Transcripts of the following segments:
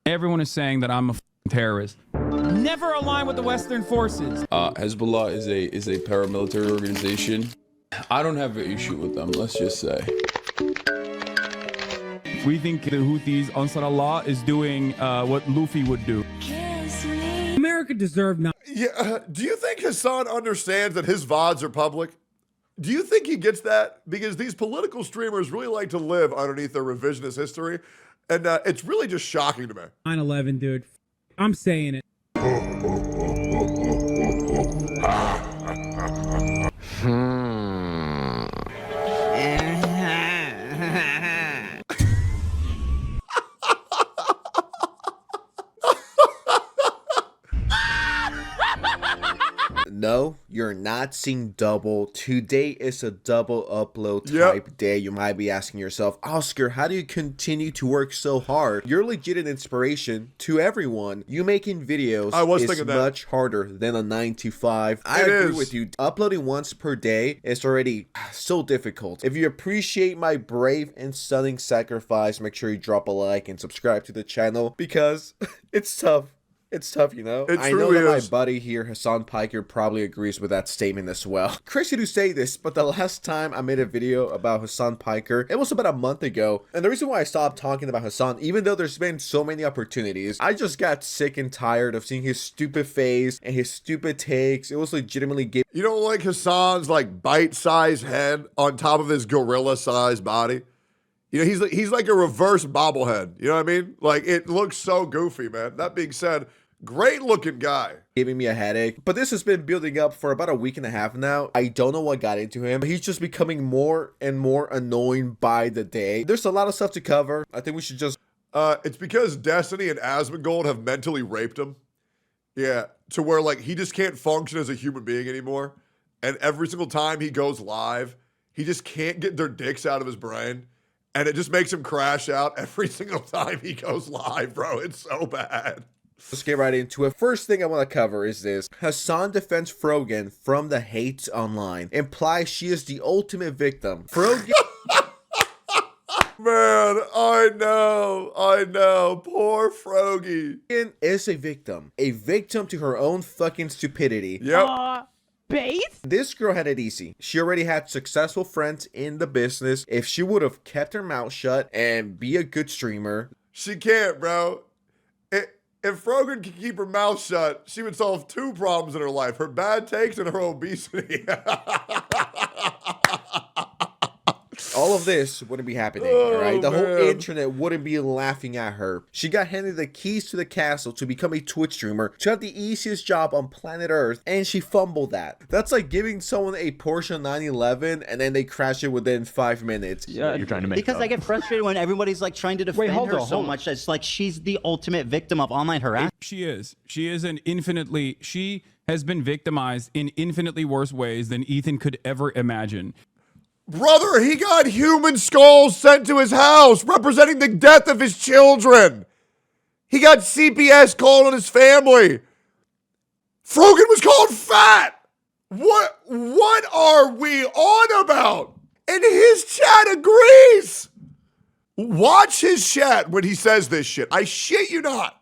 Everyone is saying that I'm a terrorist. Never align with the Western forces. Hezbollah is a paramilitary organization. I don't have an issue with them, let's just say. We think the Houthis, Ansar Allah, is doing what Luffy would do. America deserved not. Yeah, do you think Hasan understands that his VODs are public? Do you think he gets that? Because these political streamers really like to live underneath their revisionist history. And it's really just shocking to me. 9/11, dude. I'm saying it. No, you're not seeing double. Today is a double upload type day. You might be asking yourself, Oscar, how do you continue to work so hard? You're legit an inspiration to everyone. You making videos is much harder than a 9 to 5. I agree with you. Uploading once per day is already so difficult. If you appreciate my brave and stunning sacrifice, make sure you drop a like and subscribe to the channel because it's tough. It's tough, you know? I know that my buddy here, Hasan Piker, probably agrees with that statement as well. Crazy to say this, but the last time I made a video about Hasan Piker, it was about a month ago. And the reason why I stopped talking about Hasan, even though there's been so many opportunities, I just got sick and tired of seeing his stupid face and his stupid takes. It was legitimately giving. You don't like Hasan's like bite-sized head on top of his gorilla-sized body? You know, he's like a reverse bobblehead. You know what I mean? Like, it looks so goofy, man. That being said, great looking guy. Giving me a headache. But this has been building up for about a week and a half now. I don't know what got into him. He's just becoming more and more annoying by the day. There's a lot of stuff to cover. I think we should just... It's because Destiny and Asmongold have mentally raped him. Yeah, to where like he just can't function as a human being anymore. And every single time he goes live, he just can't get their dicks out of his brain. And it just makes him crash out every single time he goes live, bro. It's so bad. Let's get right into it. First thing I want to cover is this. Hasan defends Frogan from the hate online. Implies she is the ultimate victim. Frogan... Man, I know. Poor Frogan is a victim. A victim to her own fucking stupidity. Yep. Base? This girl had it easy. She already had successful friends in the business. If she would have kept her mouth shut and be a good streamer. She can't, bro. If Frogan could keep her mouth shut, she would solve two problems in her life. Her bad takes and her obesity. All of this wouldn't be happening, alright? The whole internet wouldn't be laughing at her. She got handed the keys to the castle to become a Twitch streamer. She had the easiest job on planet Earth, and she fumbled that. That's like giving someone a Porsche 911, and then they crash it within 5 minutes. Yeah, you're trying to make Because I get frustrated when everybody's like trying to defend her so much. It's like she's the ultimate victim of online harassment. She is. She is an infinitely... She has been victimized in infinitely worse ways than Ethan could ever imagine. Brother, he got human skulls sent to his house representing the death of his children. He got CPS called on his family. Frogan was called fat. What are we on about? And his chat agrees. Watch his chat when he says this shit. I shit you not.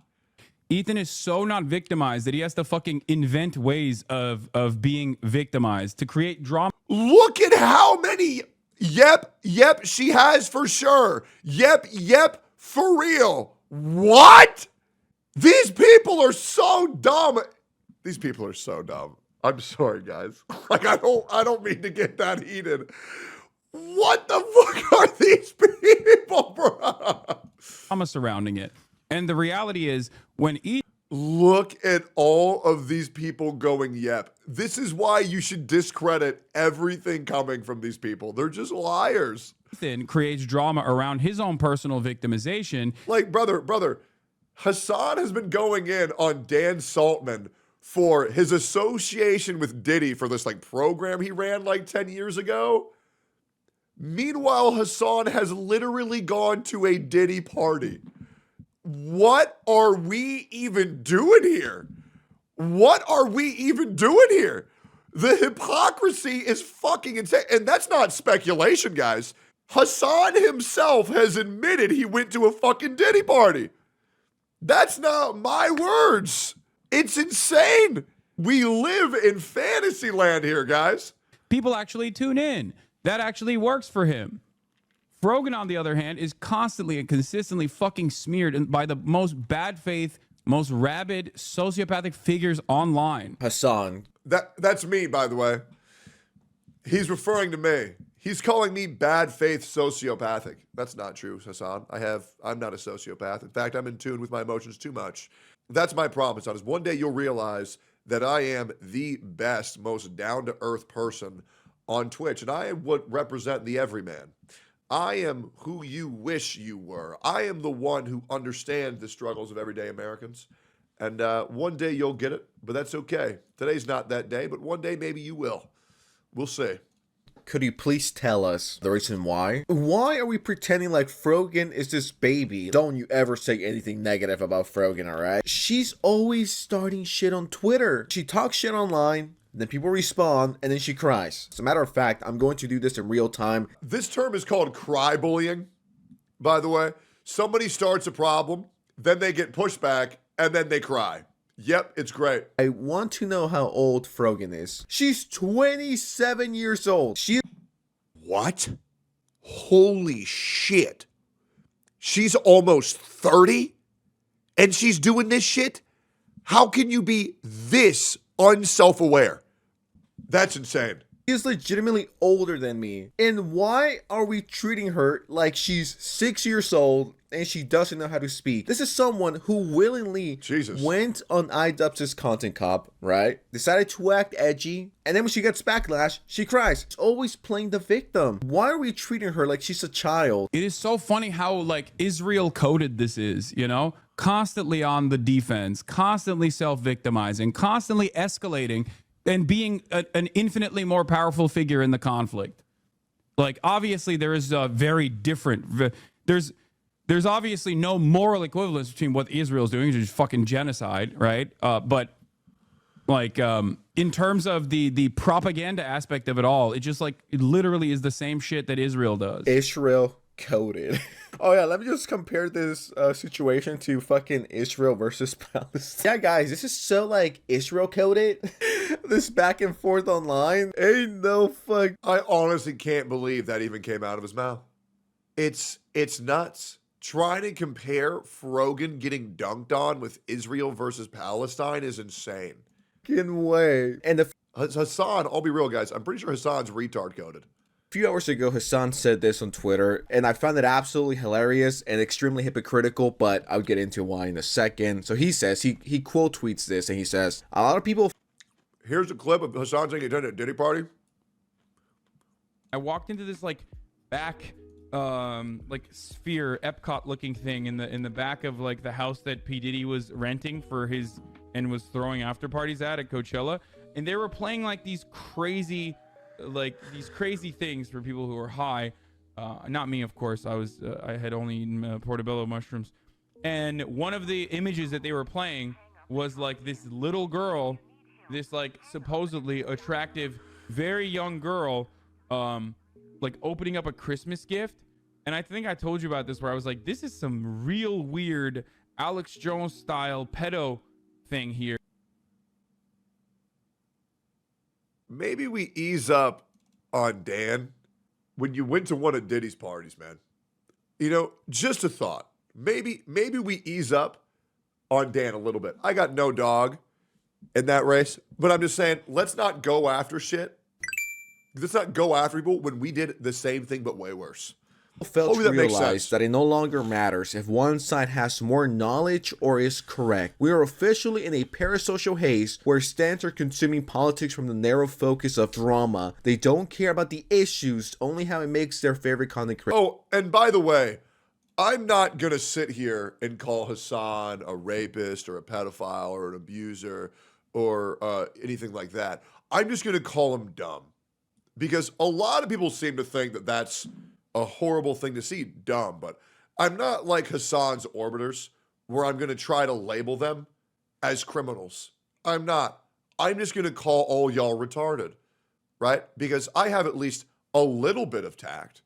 Ethan is so not victimized that he has to fucking invent ways of being victimized to create drama. Look at how many yep she has for sure. Yep for real. What? These people are so dumb. These people are so dumb. I'm sorry, guys. Like I don't mean to get that heated. What the fuck are these people, bro? Drama surrounding it. And the reality is, when look at all of these people going yep. This is why you should discredit everything coming from these people. They're just liars. Ethan creates drama around his own personal victimization. Like, brother, Hasan has been going in on Dan Saltman for his association with Diddy for this like program he ran like 10 years ago. Meanwhile, Hasan has literally gone to a Diddy party. What are we even doing here? What are we even doing here? The hypocrisy is fucking insane. And that's not speculation, guys. Hasan himself has admitted he went to a fucking Diddy party. That's not my words. It's insane. We live in fantasy land here, guys. People actually tune in. That actually works for him. Frogan, on the other hand, is constantly and consistently fucking smeared by the most bad faith, most rabid, sociopathic figures online. Hasan. That's me, by the way. He's referring to me. He's calling me bad faith sociopathic. That's not true, Hasan. I'm not a sociopath. In fact, I'm in tune with my emotions too much. That's my problem, Hasan, is one day you'll realize that I am the best, most down-to-earth person on Twitch, and I am what represent the everyman. I am who you wish you were. I am the one who understands the struggles of everyday Americans. And one day you'll get it, but that's okay. Today's not that day, but one day maybe you will. We'll see. Could you please tell us the reason why? Why are we pretending like Frogan is this baby? Don't you ever say anything negative about Frogan, alright? She's always starting shit on Twitter. She talks shit online, then people respond, and then she cries. As a matter of fact, I'm going to do this in real time. This term is called cry bullying, by the way. Somebody starts a problem, then they get pushback, and then they cry. Yep, it's great. I want to know how old Frogan is. She's 27 years old. What? Holy shit. She's almost 30? And she's doing this shit? How can you be this unself-aware? That's insane. She is legitimately older than me. And why are we treating her like she's 6 years old and she doesn't know how to speak? This is someone who willingly went on iDubbbz's content cop, right? Decided to act edgy, and then when she gets backlash, she cries. She's always playing the victim. Why are we treating her like she's a child? It is so funny how like Israel coded this is, you know? Constantly on the defense, constantly self-victimizing, constantly escalating, and being an infinitely more powerful figure in the conflict. Like, obviously, there is a very different... There's obviously no moral equivalence between what Israel's doing, which is fucking genocide, right? But, like, in terms of the propaganda aspect of it all, it literally is the same shit that Israel does. Israel coded. Oh yeah, let me just compare this situation to fucking Israel versus Palestine. Yeah, guys, this is so like Israel coded. This back and forth online. Ain't no fuck. I honestly can't believe that even came out of his mouth. It's nuts. Trying to compare Frogan getting dunked on with Israel versus Palestine is insane. Fucking way. And Hasan, I'll be real, guys. I'm pretty sure Hasan's retard coded. A few hours ago, Hasan said this on Twitter, and I found it absolutely hilarious and extremely hypocritical, but I'll get into why in a second. So he says, he quote tweets this, and he says, a lot of people... Here's a clip of Hasan saying he attended a Diddy party. I walked into this like back like sphere Epcot looking thing in the back of like the house that P. Diddy was renting for his and was throwing after parties at Coachella, and they were playing like these crazy things for people who are high. Not me, of course. I had only eaten portobello mushrooms, and one of the images that they were playing was like this little girl, this like supposedly attractive, very young girl, like opening up a Christmas gift. And I think I told you about this, where I was like, this is some real weird Alex Jones style pedo thing here. Maybe we ease up on Dan when you went to one of Diddy's parties, man. You know, just a thought. Maybe we ease up on Dan a little bit. I got no dog in that race, but I'm just saying, let's not go after shit. Let's not go after people when we did the same thing but way worse. Failed to realize that it no longer matters if one side has more knowledge or is correct. We are officially in a parasocial haze where stands are consuming politics from the narrow focus of drama. They don't care about the issues, only how it makes their favorite content creator. Oh, and by the way, I'm not going to sit here and call Hasan a rapist or a pedophile or an abuser or anything like that. I'm just going to call him dumb. Because a lot of people seem to think that that's a horrible thing to see, dumb. But I'm not like Hasan's orbiters, where I'm going to try to label them as criminals. I'm not. I'm just going to call all y'all retarded, right? Because I have at least a little bit of tact.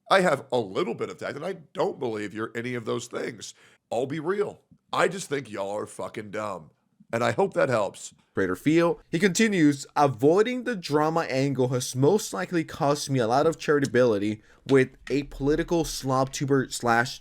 I have a little bit of tact, and I don't believe you're any of those things. I'll be real. I just think y'all are fucking dumb. And I hope that helps. Greater feel. He continues, avoiding the drama angle has most likely cost me a lot of charitability with apolitical slobtuber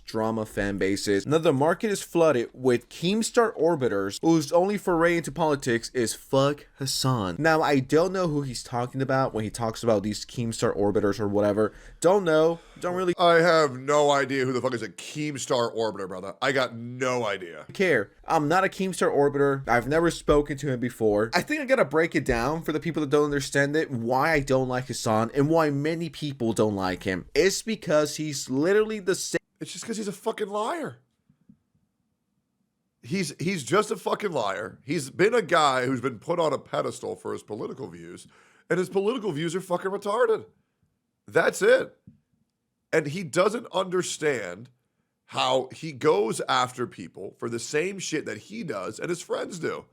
/ drama fan bases. Now the market is flooded with Keemstar orbiters whose only foray into politics is fuck Hasan. Now I don't know who he's talking about when he talks about these Keemstar orbiters or whatever. Don't know. Don't really I have no idea who the fuck is a Keemstar orbiter, brother. I got no idea. care. I'm not a Keemstar orbiter. I've never spoken to him before. I think I gotta break it down for the people that don't understand it, why I don't like Hasan and why many people don't like him. It's because he's literally the same. It's just because he's a fucking liar. He's just a fucking liar. He's been a guy who's been put on a pedestal for his political views, and his political views are fucking retarded. That's it. And he doesn't understand how he goes after people for the same shit that he does and his friends do.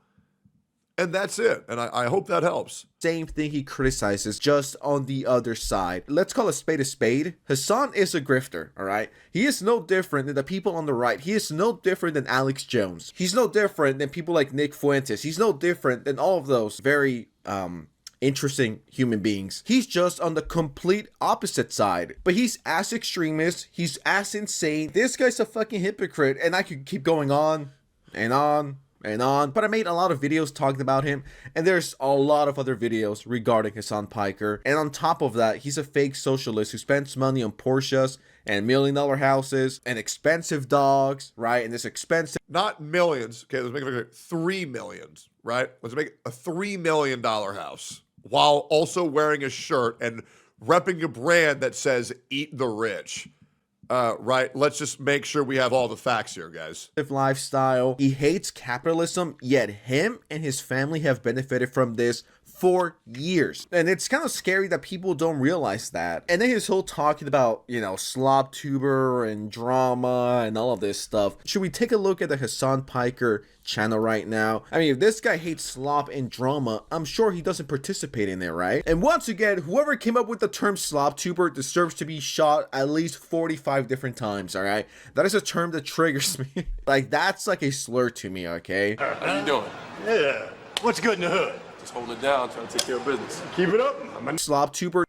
And that's it. And I hope that helps. Same thing he criticizes, just on the other side. Let's call a spade a spade. Hasan is a grifter, all right? He is no different than the people on the right. He is no different than Alex Jones. He's no different than people like Nick Fuentes. He's no different than all of those very interesting human beings. He's just on the complete opposite side. But he's as extremist. He's as insane. This guy's a fucking hypocrite. And I could keep going on and on and on, but I made a lot of videos talking about him, and there's a lot of other videos regarding Hasan Piker. And on top of that, he's a fake socialist who spends money on Porsches and $1 million houses and expensive dogs, right? And this expensive, not millions. Okay, let's make it 3 millions, right? Let's make it a $3 million house while also wearing a shirt and repping a brand that says "Eat the Rich." Right, let's just make sure we have all the facts here, guys. Lifestyle. He hates capitalism, yet him and his family have benefited from this for years. And it's kind of scary that people don't realize that. And then his whole talking about, you know, slobtuber and drama and all of this stuff. Should we take a look at the Hasan Piker channel right now? I mean, if this guy hates slop and drama, I'm sure he doesn't participate in it, right? And once again, whoever came up with the term slobtuber deserves to be shot at least 45 different times, all right? That is a term that triggers me. Like, that's like a slur to me, okay? How you doing? Yeah. What's good in the hood? Just hold it down, trying to take care of business. Keep it up. Slobtuber.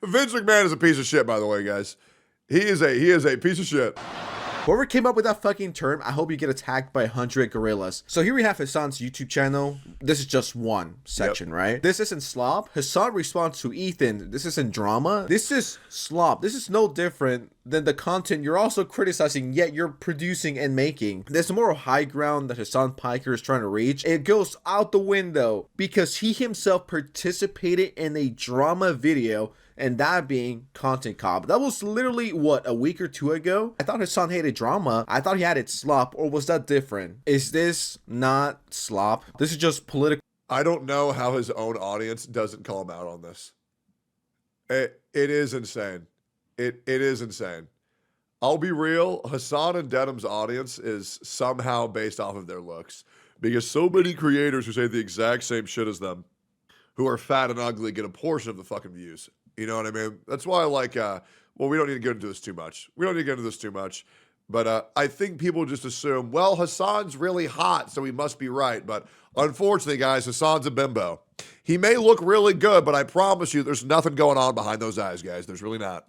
Vince McMahon is a piece of shit, by the way, guys. He is a piece of shit. Whoever came up with that fucking term, I hope you get attacked by 100 gorillas. So here we have Hasan's YouTube channel. This is just one section, right? This isn't slop. Hasan responds to Ethan. This isn't drama. This is slop. This is no different than the content you're also criticizing, yet you're producing and making. There's a moral high ground that Hasan Piker is trying to reach. It goes out the window because he himself participated in a drama video, and that being Content Cop. That was literally, what, a week or two ago? I thought Hasan hated drama. I thought he had it slop, or was that different? Is this not slop? This is just political. I don't know how his own audience doesn't call him out on this. It is insane. It is insane. I'll be real, Hasan and Dedham's audience is somehow based off of their looks. Because so many creators who say the exact same shit as them, who are fat and ugly, get a portion of the fucking views. You know what I mean? That's why I like, well, we don't need to get into this too much. But I think people just assume, well, Hasan's really hot, so he must be right. But unfortunately, guys, Hasan's a bimbo. He may look really good, but I promise you there's nothing going on behind those eyes, guys. There's really not.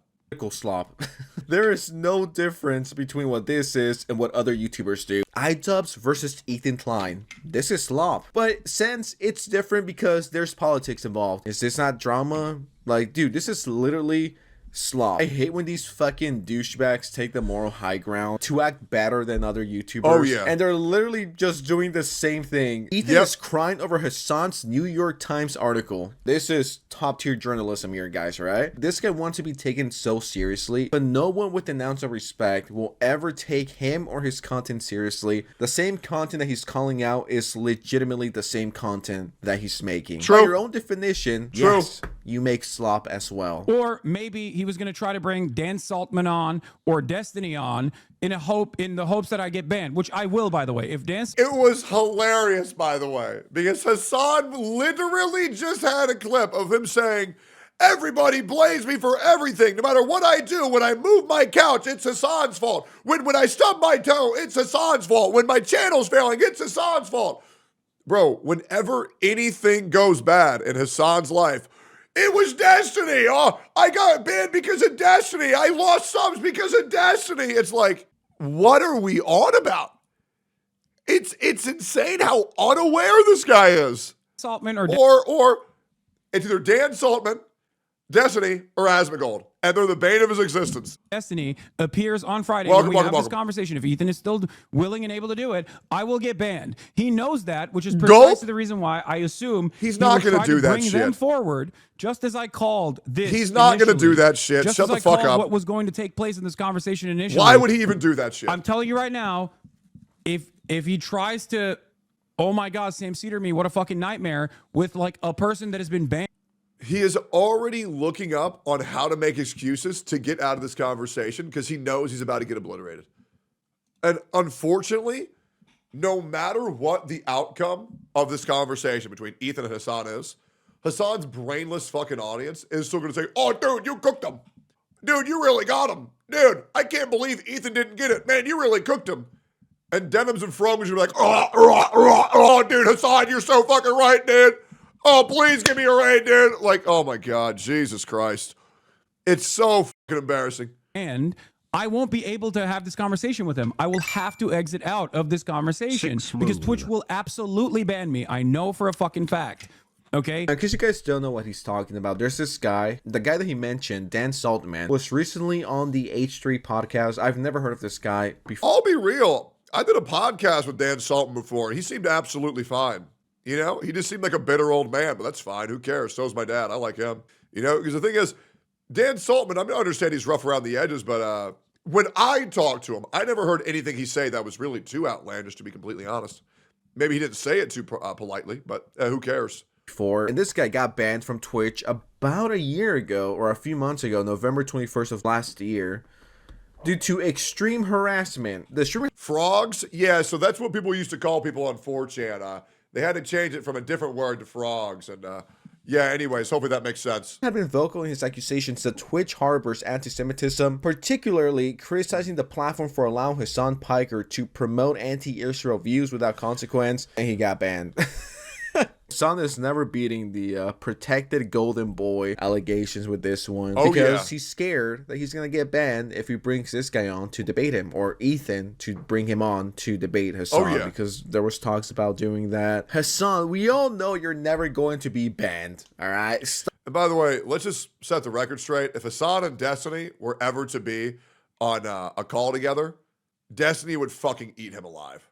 Slop. There is no difference between what this is and what other YouTubers do. iDubbbz versus Ethan Klein. This is slop. But since it's different because there's politics involved, is this not drama? Like, dude, this is literally slop. I hate when these fucking douchebags take the moral high ground to act better than other YouTubers. Oh, yeah. And they're literally just doing the same thing. Ethan is crying over Hasan's New York Times article. This is top tier journalism here, guys, right? This guy wants to be taken so seriously, but no one with an ounce of respect will ever take him or his content seriously. The same content that he's calling out is legitimately the same content that he's making. True. By your own definition, True. yes, you make slop as well. Or maybe he was going to try to bring Dan Saltman on or Destiny on in the hopes that I get banned, which I will, by the way. If Dan, It was hilarious, by the way, because Hasan literally just had a clip of him saying, Everybody blames me for everything. No matter what I do, when I move my couch, it's Hasan's fault. When I stub my toe, it's Hasan's fault. When my channel's failing, it's Hasan's fault. Bro, whenever anything goes bad in Hasan's life, it was Destiny. Oh, I got banned because of Destiny. I lost subs because of Destiny. It's like, what are we on about? It's insane how unaware this guy is. Saltman or it's either Dan Saltman, Destiny, or Asmongold, and they're the bane of his existence. Destiny appears on Friday. Welcome, when we welcome, have this welcome. conversation. If Ethan is still willing and able to do it, I will get banned. He knows that, which is Gulp. precisely the reason why I assume He's not going to do that bring them shit. forward, just as I called this. He's not going to do initially, that shit. Just Shut as the I fuck called up. What was going to take place in this conversation initially? Why would he even do that shit? I'm telling you right now, if he tries to, oh my God, Sam Cedar me, what a fucking nightmare with like a person that has been banned. He is already looking up on how to make excuses to get out of this conversation because he knows he's about to get obliterated. And unfortunately, no matter what the outcome of this conversation between Ethan and Hasan is, Hasan's brainless fucking audience is still going to say, oh, dude, you cooked him. Dude, you really got him. Dude, I can't believe Ethan didn't get it. Man, you really cooked him. And Denims and Frogan should be like, oh, dude, Hasan, you're so fucking right, dude. Oh, please give me a raid, dude. Like, oh my God, Jesus Christ. It's so fucking embarrassing. And I won't be able to have this conversation with him. I will have to exit out of this conversation because Twitch will absolutely ban me. I know for a fucking fact. Okay? In case you guys don't know what he's talking about, there's this guy, the guy that he mentioned, Dan Saltman, was recently on the H3 podcast. I've never heard of this guy before. I'll be real. I did a podcast with Dan Saltman before, and he seemed absolutely fine. You know, he just seemed like a bitter old man, but that's fine. Who cares? So's my dad. I like him. You know, because the thing is, Dan Saltman, I understand he's rough around the edges, but when I talked to him, I never heard anything he say that was really too outlandish, to be completely honest. Maybe he didn't say it too politely, but who cares? And this guy got banned from Twitch about a year ago, or a few months ago, November 21st of last year, due to extreme harassment. The extreme Frogs? Yeah, so that's what people used to call people on 4chan. They had to change it from a different word to frogs. And yeah, anyways, hopefully that makes sense. Had been vocal in his accusations that Twitch harbors anti-Semitism, particularly criticizing the platform for allowing Hasan Piker to promote anti-Israel views without consequence, and he got banned. Hasan is never beating the protected golden boy allegations with this one because he's scared that he's going to get banned if he brings this guy on to debate him, or Ethan to bring him on to debate Hasan, because there was talks about doing that. Hasan, we all know you're never going to be banned, all right? And by the way, let's just set the record straight. If Hasan and Destiny were ever to be on a call together, Destiny would fucking eat him alive.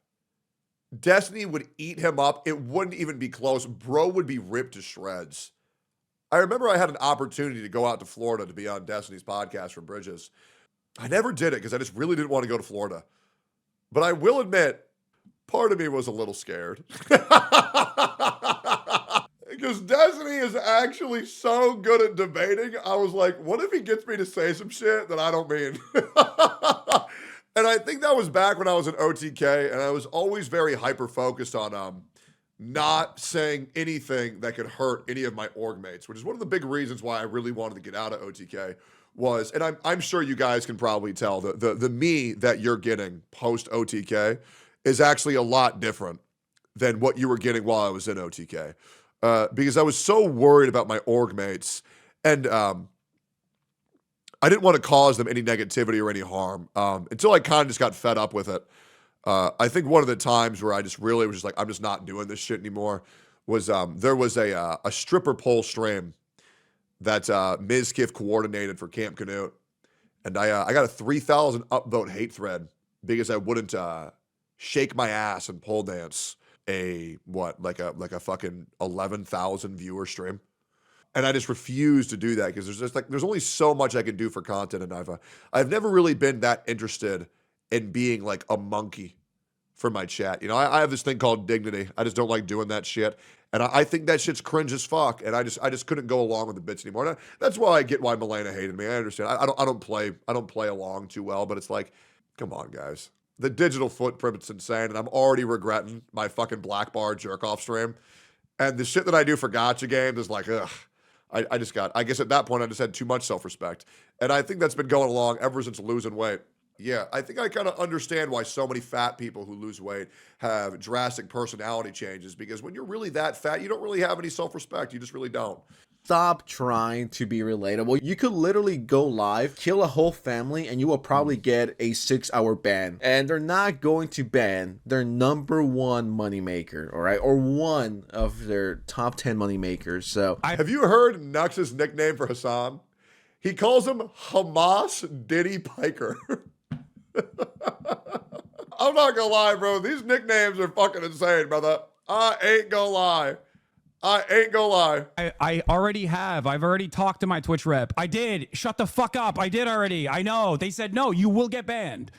Destiny would eat him up. It wouldn't even be close. Bro would be ripped to shreds. I remember I had an opportunity to go out to Florida to be on Destiny's podcast from Bridges. I never did it because I just really didn't want to go to Florida. But I will admit, part of me was a little scared. Because Destiny is actually so good at debating. I was like, what if he gets me to say some shit that I don't mean? And I think that was back when I was in OTK, and I was always very hyper-focused on not saying anything that could hurt any of my org mates, which is one of the big reasons why I really wanted to get out of OTK was, and I'm sure you guys can probably tell, the me that you're getting post-OTK is actually a lot different than what you were getting while I was in OTK. Because I was so worried about my org mates, and I didn't want to cause them any negativity or any harm until I kind of just got fed up with it. I think one of the times where I just really was just like, I'm just not doing this shit anymore was there was a stripper pole stream that Ms. Kiff coordinated for Camp Canute. And I got a 3,000 upvote hate thread because I wouldn't shake my ass and pole dance like a fucking 11,000 viewer stream. And I just refuse to do that because there's only so much I can do for content, and I've never really been that interested in being like a monkey for my chat. You know, I have this thing called dignity. I just don't like doing that shit, and I think that shit's cringe as fuck. And I just couldn't go along with the bits anymore. And that's why I get why Milena hated me. I understand. I don't play along too well, but it's like, come on, guys. The digital footprint's insane, and I'm already regretting my fucking black bar jerk off stream. And the shit that I do for gotcha games is like, ugh. I guess at that point I just had too much self-respect. And I think that's been going along ever since losing weight. Yeah, I think I kind of understand why so many fat people who lose weight have drastic personality changes, because when you're really that fat, you don't really have any self-respect. You just really don't. Stop trying to be relatable. You could literally go live, kill a whole family, and you will probably get a 6-hour ban. And they're not going to ban their number one moneymaker, all right? Or one of their top 10 moneymakers. So have you heard Nux's nickname for Hasan? He calls him Hamas Diddy Piker. I'm not gonna lie, bro. These nicknames are fucking insane, brother. I ain't gonna lie. I already have. I've already talked to my Twitch rep. I did. Shut the fuck up. I did already. I know. They said, no, you will get banned.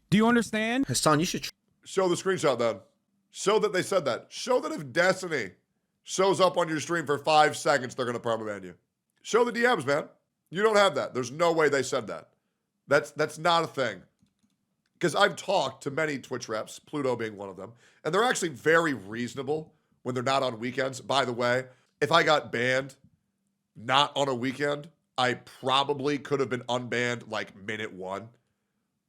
Do you understand? Hasan, you should show the screenshot then. Show that they said that. Show that if Destiny shows up on your stream for 5 seconds, they're gonna permaban you. Show the DMs, man. You don't have that. There's no way they said that. That's not a thing. Because I've talked to many Twitch reps, Pluto being one of them, and they're actually very reasonable when they're not on weekends. By the way, if I got banned not on a weekend, I probably could have been unbanned like minute 1.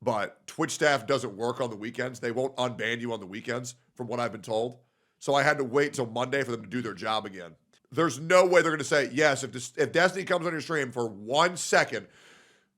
But Twitch staff doesn't work on the weekends. They won't unban you on the weekends, from what I've been told. So I had to wait till Monday for them to do their job again. There's no way they're going to say, yes, if Destiny comes on your stream for 1 second,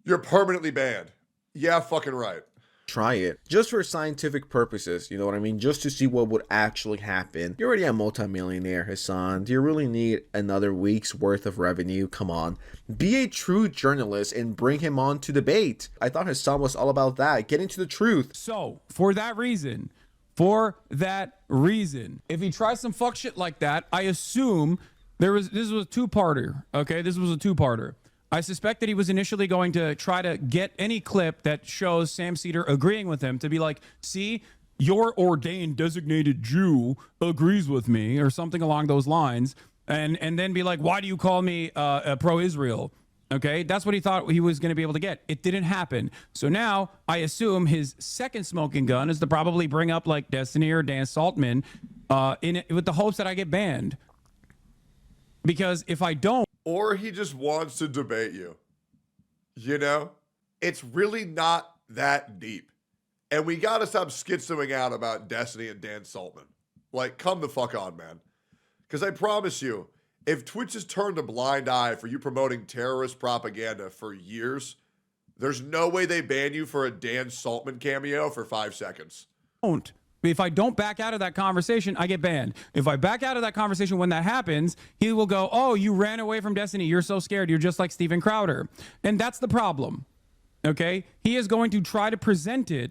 you're permanently banned. Yeah, fucking right. try it just for scientific purposes, you know what I mean? Just to see what would actually happen. You're already a multimillionaire, Hasan. Do you really need another week's worth of revenue? Come on. Be a true journalist and bring him on to debate. I thought Hasan was all about that, getting to the truth. So, for that reason, if he tries some fuck shit like that, I assume this was a two-parter, okay? This was a two-parter. I suspect that he was initially going to try to get any clip that shows Sam Cedar agreeing with him to be like, see, your ordained designated Jew agrees with me, or something along those lines, and then be like, why do you call me pro-Israel? Okay, that's what he thought he was going to be able to get. It didn't happen. So now I assume his second smoking gun is to probably bring up like Destiny or Dan Saltman with the hopes that I get banned. Because if I don't, or he just wants to debate you. You know? It's really not that deep. And we got to stop schizoing out about Destiny and Dan Saltman. Like, come the fuck on, man. Because I promise you, if Twitch has turned a blind eye for you promoting terrorist propaganda for years, there's no way they ban you for a Dan Saltman cameo for 5 seconds. if I don't back out of that conversation, I get banned. If I back out of that conversation when that happens, he will go, oh, you ran away from Destiny. You're so scared. You're just like Steven Crowder. And that's the problem. Okay? He is going to try to present it.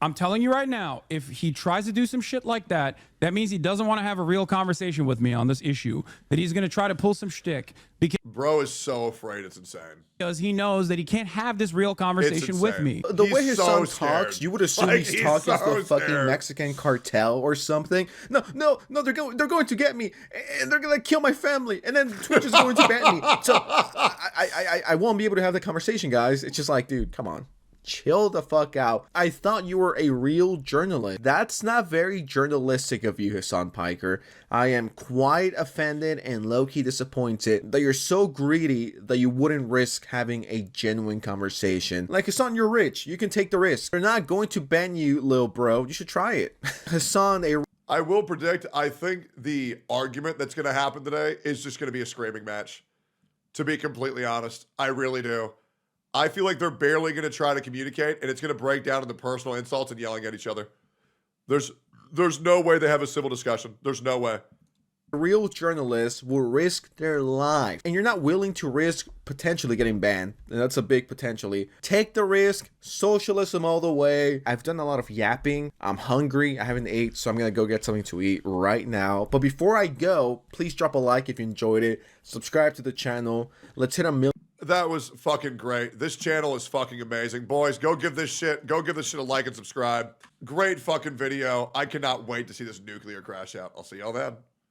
I'm telling you right now, if he tries to do some shit like that, that means he doesn't want to have a real conversation with me on this issue. That he's going to try to pull some shtick. Bro is so afraid, it's insane. Because he knows that he can't have this real conversation with me. The way his son talks, you would assume he's talking to the fucking Mexican cartel or something. No, they're going to get me, and they're going to kill my family, and then Twitch is going to ban me. So I won't be able to have the conversation, guys. It's just like, dude, come on. Chill the fuck out. I thought you were a real journalist. That's not very journalistic of you, Hasan Piker. I am quite offended and low-key disappointed that you're so greedy that you wouldn't risk having a genuine conversation. Like, Hasan, you're rich. You can take the risk. They're not going to ban you, lil bro. You should try it. Hasan, I will predict, I think the argument that's going to happen today is just going to be a screaming match. To be completely honest, I really do. I feel like they're barely going to try to communicate, and it's going to break down into personal insults and yelling at each other. There's no way they have a civil discussion. There's no way. Real journalists will risk their life, and you're not willing to risk potentially getting banned, and that's a big potentially. Take the risk. Socialism all the way. I've done a lot of yapping. I'm hungry. I haven't ate, so I'm gonna go get something to eat right now. But before I go, please drop a like if you enjoyed it. Subscribe to the channel. Let's hit 1 million. That was fucking great. This channel is fucking amazing. Boys, go give this shit a like and subscribe. Great fucking video. I cannot wait to see this nuclear crash out. I'll see y'all then.